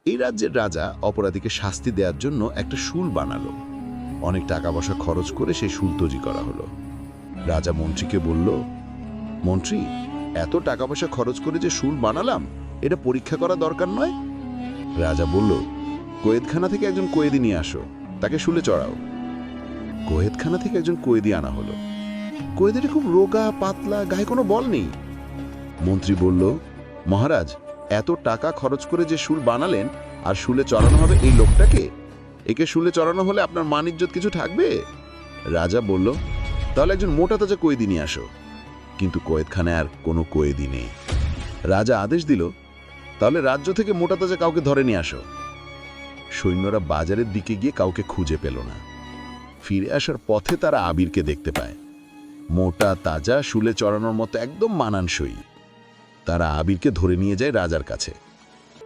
এই রাজ্যের রাজা অপরাধীকে শাস্তি দেওয়ার জন্য একটা শুল বানালো। অনেক টাকা পয়সা খরচ করে সেই শুল তৈরি করা হলো। রাজা মন্ত্রীকে বলল, মন্ত্রী, এত টাকা পয়সা খরচ করে যে শুল বানালাম, এটা পরীক্ষা করা দরকার নয়? রাজা বলল, কোয়েদখানা থেকে একজন কয়েদি নিয়ে আসো, তাকে শুলে চড়াও। কোয়েদখানা থেকে একজন কয়েদি আনা হলো। কয়েদিটা খুব রোগা পাতলা, গায়ে কোনো বল নেই। মন্ত্রী বলল, মহারাজ, এত টাকা খরচ করে যে শুল বানালেন আর শুলে চড়ানো হবে এই লোকটাকে, একে শুলে চড়ানো হলে আপনার মান ইজ্জত কিছু থাকবে? রাজা বলল, তাহলে একজন মোটা তাজা কয়েদি নিয়ে আসো। কিন্তু কয়েদখানায় আর কোনো কয়েদি নেই। রাজা আদেশ দিল, তাহলে রাজ্য থেকে মোটা তাজা কাউকে ধরে নিয়ে আসো। সৈন্যরা বাজারের দিকে গিয়ে কাউকে খুঁজে পেল না। ফিরে আসার পথে তারা আবিরকে দেখতে পায়, মোটা তাজা, শুলে চড়ানোর মতো একদম মানানসই। তারা আবিরকে ধরে নিয়ে যায় রাজার কাছে।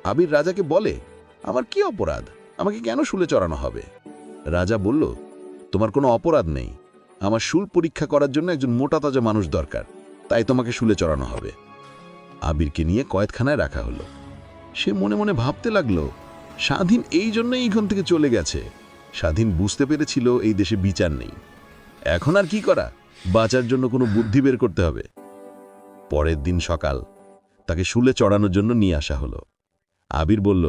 আবির রাজাকে বলে, আমার কি অপরাধ, আমাকে কেন শুলে চড়ানো হবে? রাজা বলল, তোমার কোনো অপরাধ নেই, আমার শুল পরীক্ষা করার জন্য একজন মোটা তাজা মানুষ দরকার, তাই তোমাকে শুলে চড়ানো হবে। আবিরকে নিয়ে কয়েদখানায় রাখা হলো। সে মনে মনে ভাবতে লাগলো, স্বাধীন এই জন্যই এইখান থেকে চলে গেছে। স্বাধীন বুঝতে পেরেছিল এই দেশে বিচার নেই। এখন আর কি করা, বাঁচার জন্য কোনো বুদ্ধি বের করতে হবে। পরের দিন সকাল, তাকে শুলে চড়ানোর জন্য নিয়ে আসা হলো। আবির বলল,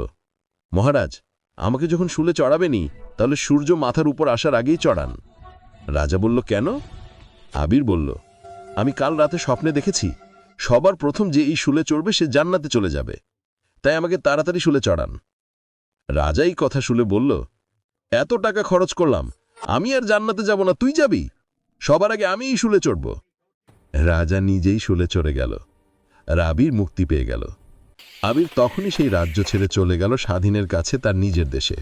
মহারাজ, আমাকে যখন শুলে চড়াবেনি, তাহলে সূর্য মাথার উপর আসার আগেই চড়ান। রাজা বলল, কেন? আবির বলল, আমি কাল রাতে স্বপ্নে দেখেছি সবার প্রথম যে এই শুলে চড়বে সে জান্নাতে চলে যাবে, তাই আমাকে তাড়াতাড়ি শুলে চড়ান। রাজা এই কথা শুনে বলল, এত টাকা খরচ করলাম, আমি আর জান্নাতে যাব না, তুই যাবি? সবার আগে আমি এই শুলে চড়ব। রাজা নিজেই শুলে চড়ে গেল। আর আবির মুক্তি পেয়ে গেল। আবির তখনই সেই রাজ্য ছেড়ে চলে গেল স্বাধীনের কাছে, তার নিজের দেশে।